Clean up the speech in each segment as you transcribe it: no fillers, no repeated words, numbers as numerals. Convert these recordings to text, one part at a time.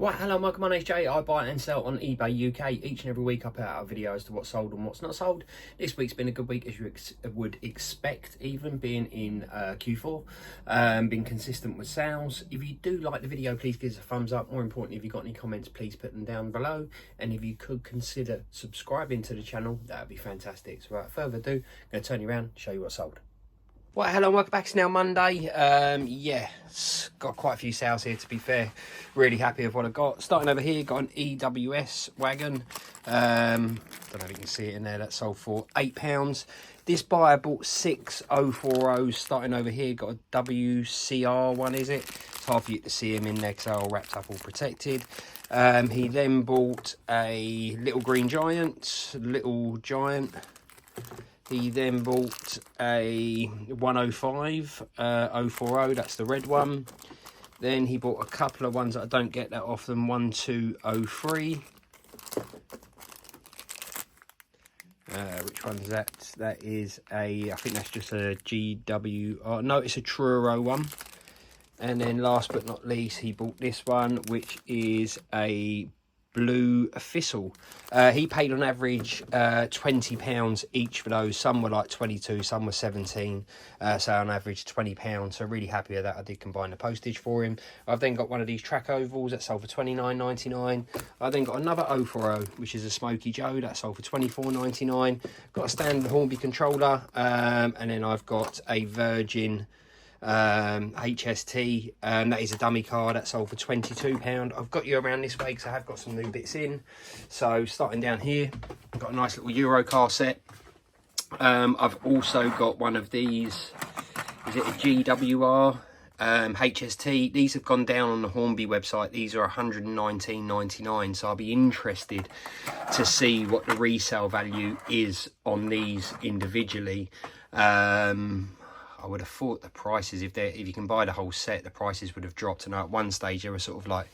Right, hello, welcome. My name's Jay. I buy and sell on eBay UK. Each and every week I put out a video as to what's sold and what's not sold. This week's been a good week, as you would expect, even being in Q4. Been consistent with sales. If you do like the video, please give us a thumbs up. More importantly, if you've got any comments, please put them down below. And if you could consider subscribing to the channel, that would be fantastic. So without further ado, I'm going to turn you around and show you what's sold. Right, hello, welcome back. It's now Monday. Yeah, it's got quite a few sales here, to be fair. Really happy with what I got. Starting over here, got an EWS wagon. Don't know if you can see it in there. That sold for £8. This buyer bought 6 040s. Starting over here, got a WCR one, is it? It's hard for you to see him in there because they're all wrapped up, all protected. He then bought a Little Green Giant, Little Giant. He then bought a 105 040, that's the red one. Then he bought a couple of ones that I don't get that often, 1203. Which one's that? That is a, I think that's just a GW, no, it's a Truro one. And then last but not least, he bought this one, which is a Blue Thistle. He paid on average £20 each for those. Some were like 22, some were 17, so on average £20. So really happy with that. I did combine the postage for him. I've then got one of these track ovals that sold for £29.99. I then got another 040, which is a Smoky Joe, that sold for £24.99. Got a standard Hornby controller, and then I've got a Virgin HST, that is a dummy car that sold for £22. I've got you around this way because I have got some new bits in. So starting down here, I've got a nice little Euro car set. I've also got one of these, is it a GWR HST? These have gone down on the Hornby website. These are £119.99, so I'll be interested to see what the resale value is on these individually. I would have thought the prices, if you can buy the whole set, the prices would have dropped. And at one stage, they were sort of like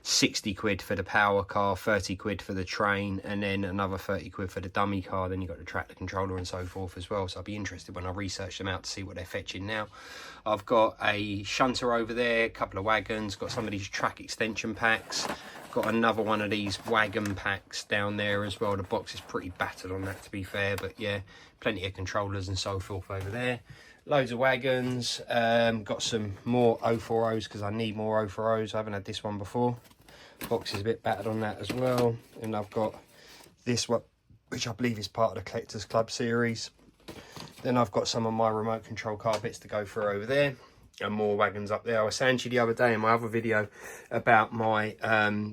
60 quid for the power car, 30 quid for the train, and then another 30 quid for the dummy car. Then you've got the tractor controller and so forth as well. So I'll be interested when I research them out to see what they're fetching now. I've got a shunter over there, a couple of wagons, got some of these track extension packs. Got another one of these wagon packs down there as well. The box is pretty battered on that, to be fair, but yeah, plenty of controllers and so forth over there. Loads of wagons. Got some more 040s because I need more 040s. I haven't had this one before. Box is a bit battered on that as well. And I've got this one, which I believe is part of the Collectors Club series. Then I've got some of my remote control car bits to go through over there. And more wagons up there. I was saying to you the other day in my other video about my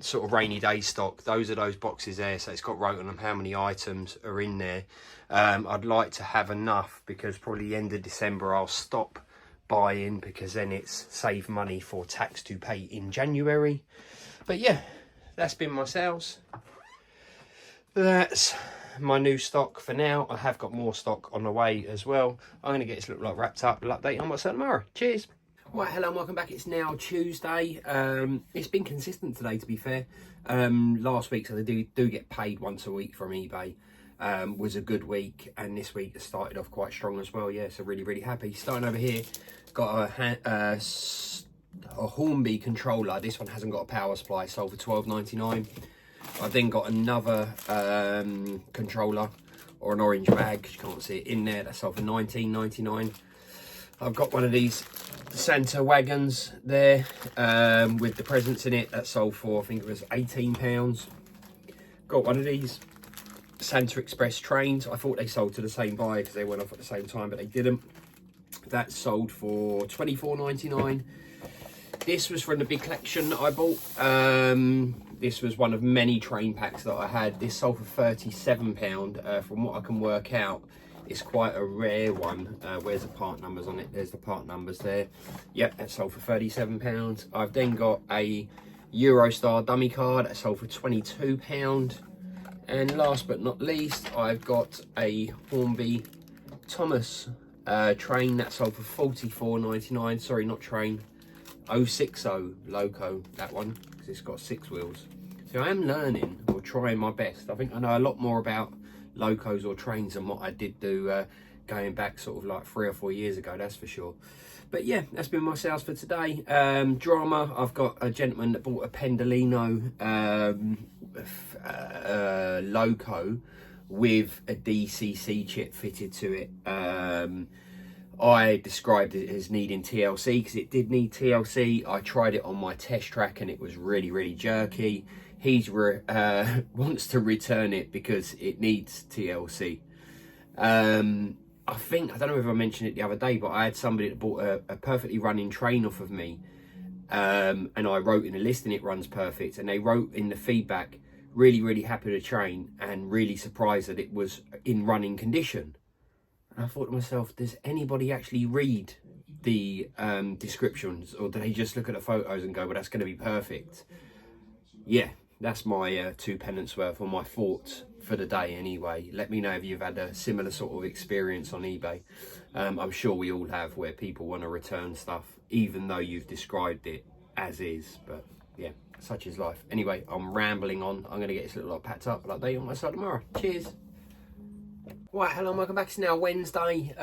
sort of rainy day stock. Those are those boxes there. So it's got wrote on them how many items are in there. I'd like to have enough because probably the end of December I'll stop buying because then it's save money for tax to pay in January. But yeah, that's been my sales. That's my new stock for now. I have got more stock on the way as well. I'm going to get this look like wrapped up. I'll update on what's up tomorrow. Cheers. Right, hello and welcome back. It's now Tuesday. It's been consistent today, to be fair. Last week, so they do get paid once a week from eBay. Was a good week, and this week it started off quite strong as well. Yeah, so really happy. Starting over here, got a Hornby controller. This one hasn't got a power supply, sold for £12.99. I've then got another controller, or an orange bag, you can't see it in there, that's sold for £19.99. I've got one of these Santa wagons there with the presents in it, that sold for, I think it was £18. Got one of these Santa Express trains. I thought they sold to the same buyer because they went off at the same time, but they didn't. That sold for £24.99. This was from the big collection that I bought. This was one of many train packs that I had. This sold for £37. From what I can work out, it's quite a rare one. Where's the part numbers on it? There's the part numbers there. Yep, that sold for £37. I've then got a Eurostar dummy car that sold for £22. And last but not least, I've got a Hornby Thomas train that sold for £44.99. Sorry, not train. 060 loco, that one, because it's got 6 wheels. So I am learning, or trying my best. I think I know a lot more about locos or trains than what I did do going back sort of like 3 or 4 years ago, that's for sure. But yeah, that's been my sales for today. Drama, I've got a gentleman that bought a Pendolino Loco with a DCC chip fitted to it. I described it as needing TLC because it did need TLC. I tried it on my test track and it was really jerky. He's wants to return it because it needs TLC. I don't know if I mentioned it the other day, but I had somebody that bought a perfectly running train off of me. And I wrote in the listing it runs perfect. And they wrote in the feedback, really happy with the train and really surprised that it was in running condition. And I thought to myself, does anybody actually read the descriptions, or do they just look at the photos and go, well, that's going to be perfect? Yeah, that's my 2 pence worth, or my thoughts for the day anyway. Let me know if you've had a similar sort of experience on eBay. I'm sure we all have, where people want to return stuff even though you've described it as is. But yeah, such is life. Anyway, I'm rambling on. I'm going to get this little lot packed up. I'll update you on my side tomorrow. Cheers. Right, hello, welcome back. It's now Wednesday.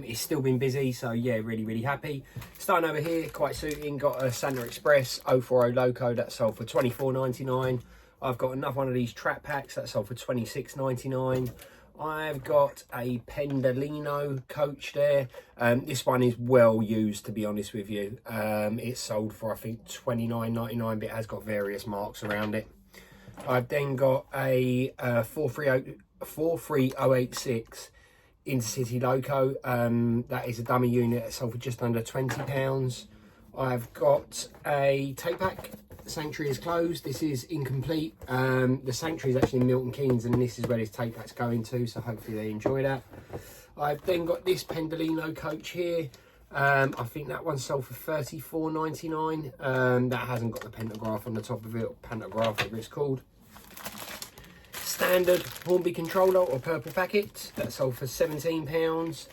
It's still been busy, so yeah, really happy. Starting over here, quite suiting. Got a Santa Express 040 Loco that sold for $24.99. I've got another one of these trap packs that sold for $26.99. I've got a Pendolino coach there. This one is well used, to be honest with you. It's sold for, I think, $29.99, but it has got various marks around it. I've then got a 43086 Intercity Loco. That is a dummy unit that sold for just under £20. I've got a tape pack. Sanctuary is closed. This is incomplete. The Sanctuary is actually in Milton Keynes, and this is where this tape pack's going to, so hopefully they enjoy that. I've then got this Pendolino coach here. I think that one sold for $34.99. That hasn't got the pantograph on the top of it, or pantograph, whatever it's called. Standard Hornby controller or purple packet that sold for £17.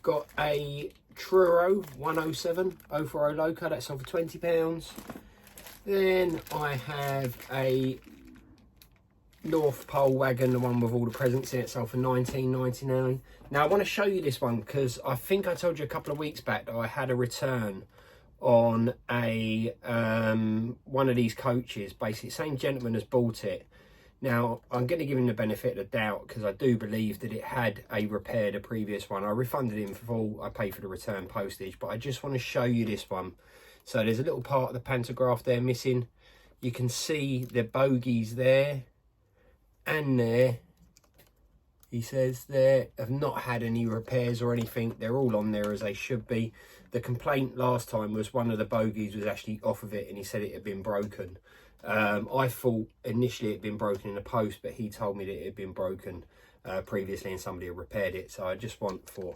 Got a Truro 107 040 Loco that sold for £20. Then I have a North Pole wagon, the one with all the presents in it, sold for $19.99. Now I want to show you this one because I think I told you a couple of weeks back that I had a return on a one of these coaches. Basically, same gentleman has bought it. Now I'm going to give him the benefit of the doubt because I do believe that it had a repair, the previous one. I refunded him full. I paid for the return postage, but I just want to show you this one. So there's a little part of the pantograph there missing. You can see the bogies there and there. He says there have not had any repairs or anything. They're all on there as they should be. The complaint last time was one of the bogies was actually off of it and he said it had been broken. I thought initially it had been broken in the post, but he told me that it had been broken previously and somebody had repaired it. So I just want for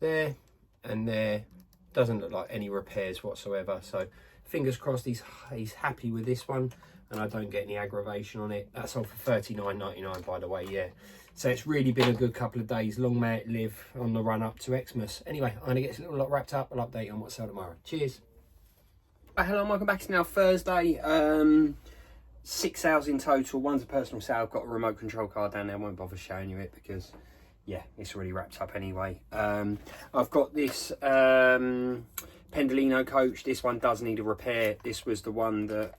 there and there. Doesn't look like any repairs whatsoever, so fingers crossed he's happy with this one and I don't get any aggravation on it. That's all for $39.99, by the way. Yeah, so it's really been a good couple of days. Long may it live on the run up to Xmas. Anyway, I'm gonna get this little lot wrapped up. I'll update you on what's sale tomorrow. Cheers. Hello, welcome back. It's now Thursday. 6 sales in total. One's a personal sale. I've got a remote control car down there. I won't bother showing you it because yeah, it's already wrapped up anyway. I've got this Pendolino coach. This one does need a repair. This was the one that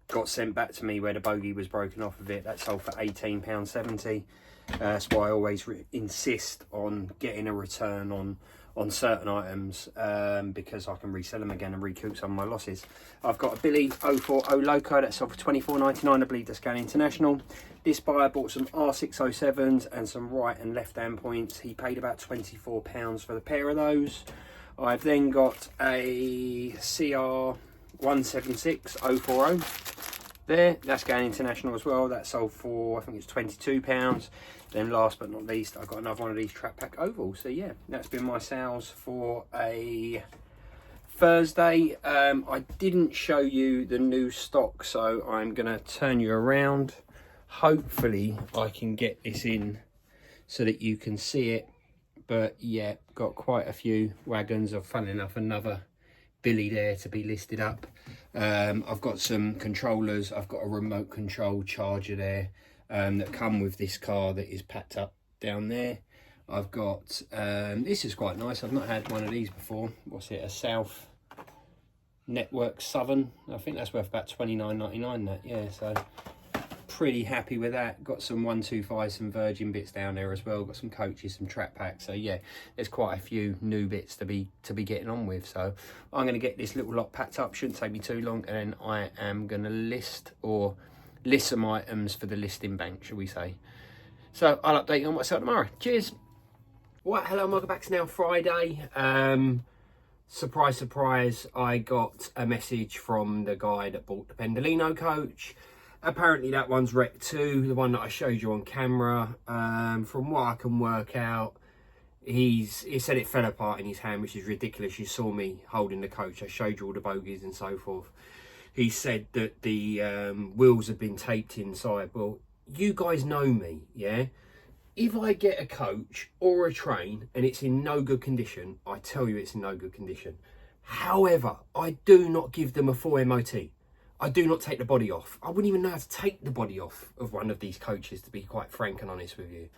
got sent back to me where the bogie was broken off of it. That sold for £18.70. That's why I always insist on getting a return on certain items because I can resell them again and recoup some of my losses. I've got a Billy 040 Loco that sold for $24.99. I believe that's going international. This buyer bought some R607s and some right and left hand points. He paid about £24 for the pair of those. I've then got a CR176 040 there. That's going international as well. That sold for, I think it's £22. Then last but not least, I've got another one of these Trap Pack ovals. So yeah, that's been my sales for a Thursday. I didn't show you the new stock, so I'm going to turn you around. Hopefully I can get this in so that you can see it. But yeah, got quite a few wagons of, funnily enough, another Billy there to be listed up. I've got some controllers. I've got a remote control charger there that come with this car that is packed up down there. I've got, this is quite nice. I've not had one of these before. What's it? A South Network Southern. I think that's worth about $29.99 that, yeah, so pretty happy with that. Got some 125, some Virgin bits down there as well. Got some coaches, some track packs. So yeah, there's quite a few new bits to be getting on with. So I'm going to get this little lot packed up. Shouldn't take me too long, and then I am going to list some items for the listing bank, shall we say. So I'll update you on what's out tomorrow. Cheers. Right, hello, welcome back. It's now Friday. Surprise, surprise, I got a message from the guy that bought the Pendolino coach. Apparently that one's wrecked too, the one that I showed you on camera. From what I can work out, he said it fell apart in his hand, which is ridiculous. You saw me holding the coach. I showed you all the bogies and so forth. He said that the wheels have been taped inside. Well, you guys know me, yeah? If I get a coach or a train and it's in no good condition, I tell you it's in no good condition. However, I do not give them a full MOT. I do not take the body off. I wouldn't even know how to take the body off of one of these coaches, to be quite frank and honest with you.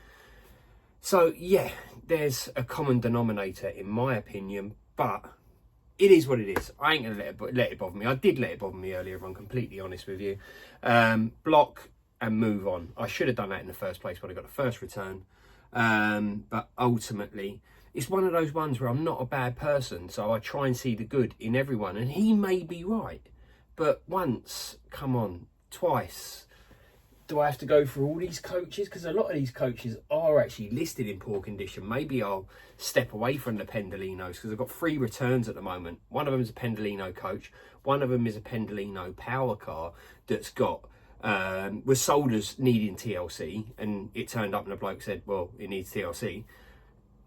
So yeah, there's a common denominator in my opinion, but it is what it is. I ain't gonna let it bother me. I did let it bother me earlier, if I'm completely honest with you. Block and move on. I should have done that in the first place when I got the first return. But ultimately, it's one of those ones where I'm not a bad person, so I try and see the good in everyone, and he may be right. But once, come on, twice, do I have to go through all these coaches? Because a lot of these coaches are actually listed in poor condition. Maybe I'll step away from the Pendolinos, because I've got 3 returns at the moment. One of them is a Pendolino coach. One of them is a Pendolino power car that's got, was sold as needing TLC, and it turned up and the bloke said, well, it needs TLC.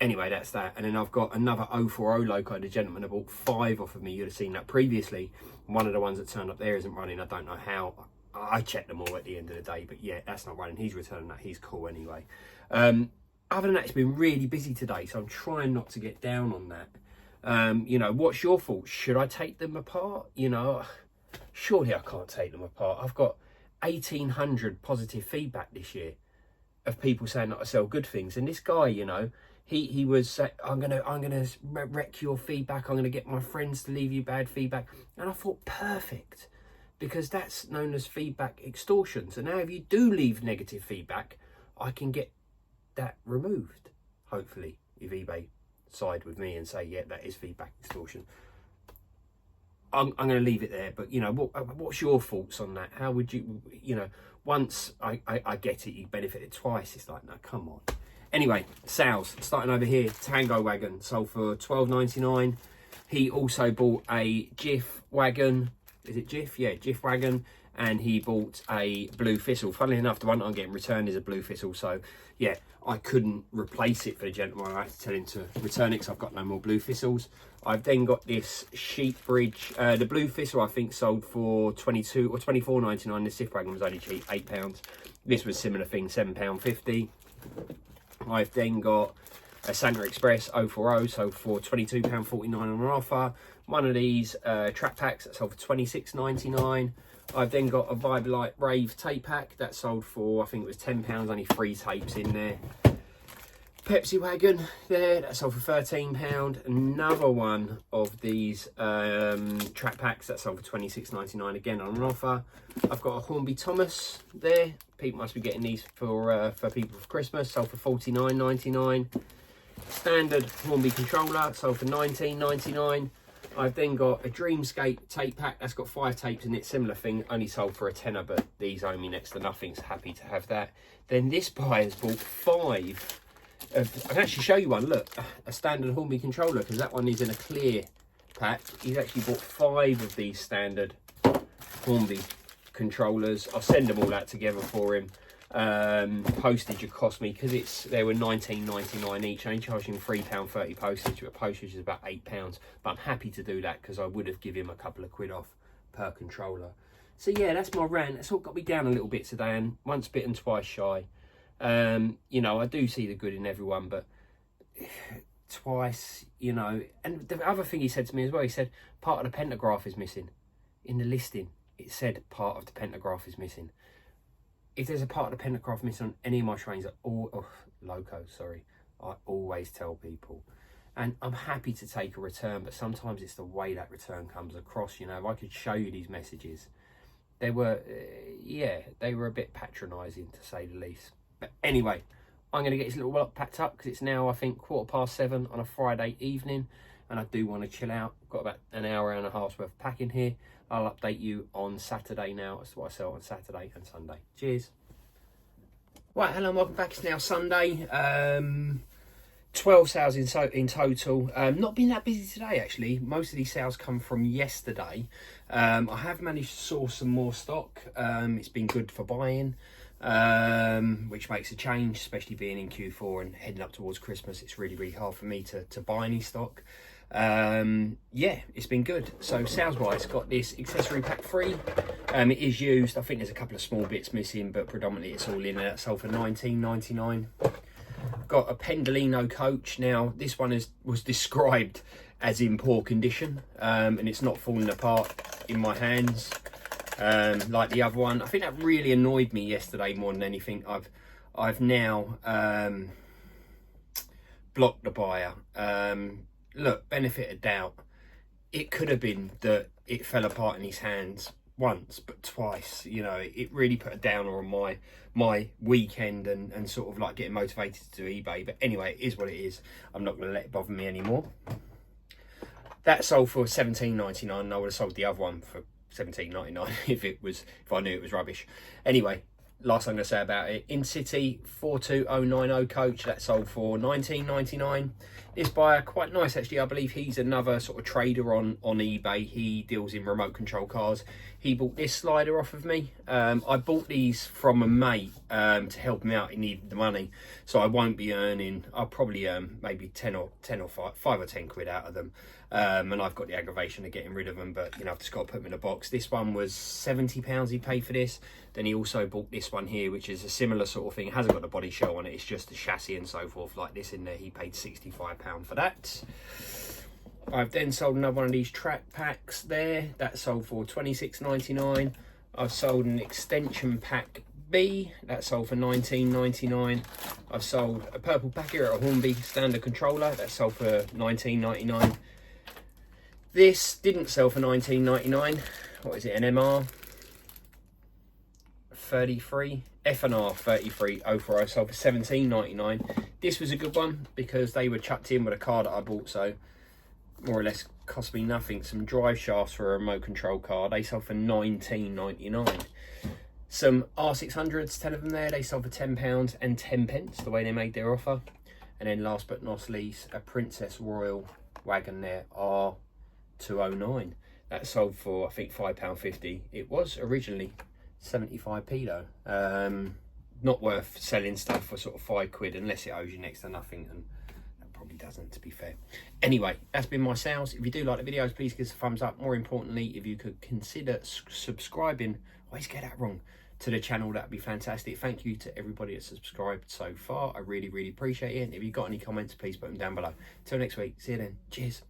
Anyway, that's that. And then I've got another 040 Loco. The gentleman that bought 5 off of me, you'd have seen that previously. One of the ones that turned up there isn't running. I don't know how. I checked them all at the end of the day, but yeah, that's not running. He's returning that. He's cool anyway. Other than that, it's been really busy today, so I'm trying not to get down on that. You know, what's your thoughts? Should I take them apart? You know, surely I can't take them apart. I've got 1,800 positive feedback this year of people saying that I sell good things, and this guy, you know, he was I'm gonna wreck your feedback. I'm gonna get my friends to leave you bad feedback, and I thought perfect, because that's known as feedback extortion. So now if you do leave negative feedback, I can get that removed. Hopefully, if eBay side with me and say, yeah, that is feedback extortion. I'm going to leave it there, but you know, what's your thoughts on that? How would you, you know, once I get it, you benefited twice. It's like, no, come on. Anyway, sales starting over here. Tango wagon sold for $12.99. He also bought a Jiff wagon. Is it Jiff? Yeah, Jiff wagon. And he bought a Blue Thistle. Funnily enough, the one I'm getting returned is a Blue Thistle. So yeah, I couldn't replace it for the gentleman. I had to tell him to return it because I've got no more Blue Thistles. I've then got this sheep bridge. The Blue Thistle I think sold for $22 or $24.99. The Jiff wagon was only cheap, £8. This was similar thing, £7.50. I've then got a Santa Express 040, so for £22.49 on an offer. One of these track packs that sold for $26.99. I've then got a Vibe Light Rave tape pack that sold for, I think it was £10, only 3 tapes in there. Pepsi wagon there, that sold for £13. Another one of these track packs that sold for $26.99, again on an offer. I've got a Hornby Thomas there. People must be getting these for people for Christmas. Sold for $49.99. Standard Hornby controller sold for $19.99. I've then got a Dreamscape tape pack that's got 5 tapes in it. Similar thing, only sold for a tenner, but these owe me next to nothing. So happy to have that. Then this buyer's bought 5. I can actually show you one. Look, a standard Hornby controller, because that one is in a clear pack. He's actually bought 5 of these standard Hornby controllers. I'll send them all out together for him. Postage would cost me, because they were $19.99 each. I ain't charging £3.30 postage, but postage is about £8. But I'm happy to do that because I would have given him a couple of quid off per controller. So yeah, that's my rant. That's all got me down a little bit today, and once bitten, twice shy. You know, I do see the good in everyone, but twice, you know. And the other thing he said to me as well, he said part of the pentagraph is missing. In the listing, it said part of the pentagraph is missing. If there's a part of the pentagraph missing on any of my trains, all Locos, sorry, I always tell people. And I'm happy to take a return, but sometimes it's the way that return comes across. You know, if I could show you these messages, they were, they were a bit patronising, to say the least. But anyway, I'm going to get this little lot packed up, because it's now, I think, 7:15 on a Friday evening, and I do want to chill out. I've got about an hour and a half's worth of packing here. I'll update you on Saturday now as to what I sell on Saturday and Sunday. Cheers. Right, hello and welcome back. It's now Sunday. 12 sales in total. Not been that busy today, actually. Most of these sales come from yesterday. I have managed to source some more stock. It's been good for buying, which makes a change, especially being in Q4 and heading up towards Christmas. It's really, really hard for me to buy any stock. Yeah, it's been good. So sales wise, got this accessory pack 3. It is used. I think there's a couple of small bits missing, but predominantly it's all in there. That sold for $19.99. Got a Pendolino coach. Now this one was described as in poor condition, and it's not falling apart in my hands like the other one. I think that really annoyed me yesterday more than anything. I've now blocked the buyer. Look, benefit of doubt, it could have been that it fell apart in his hands once, but twice. You know, it really put a downer on my weekend and sort of like getting motivated to do eBay. But anyway, it is what it is. I'm not going to let it bother me anymore. That sold for $17.99, and I would have sold the other one for $17.99 if I knew it was rubbish. Anyway, last thing I'm going to say about it, In City 42090 coach, that sold for $19.99. This buyer, quite nice actually. I believe he's another sort of trader on eBay. He deals in remote control cars. He bought this slider off of me. I bought these from a mate to help him out. He needed the money, so I won't be earning. I'll probably earn maybe 10 or 5 or 10 quid out of them. And I've got the aggravation of getting rid of them, but you know, I've just got to put them in a box. This one was £70 he paid for this. Then he also bought this one here, which is a similar sort of thing. It hasn't got the body shell on it, it's just the chassis and so forth like this in there. He paid £65 for that. I've then sold another one of these track packs there. That sold for $26.99. I've sold an extension pack B. That sold for $19.99. I've sold a purple pack here at a Hornby standard controller. That sold for $19.99. This didn't sell for $19.99. What is it, an MR 33? F&R 3304. I sold for $17.99. This was a good one because they were chucked in with a car that I bought, so more or less cost me nothing. Some drive shafts for a remote control car. They sold for $19.99. Some R600s, 10 of them there. They sold for £10 and 10 pence, the way they made their offer. And then last but not least, a Princess Royal wagon there, R209. That sold for, I think, £5.50. It was originally 75p though. Not worth selling stuff for sort of 5 quid unless it owes you next to nothing, and that probably doesn't, to be fair. Anyway, that's been my sales. If you do like the videos, please give us a thumbs up. More importantly, if you could consider subscribing, I always get that wrong, to the channel, that'd be fantastic. Thank you to everybody that's subscribed so far. I really, really appreciate it. And if you've got any comments, please put them down below. Till next week, see you then. Cheers.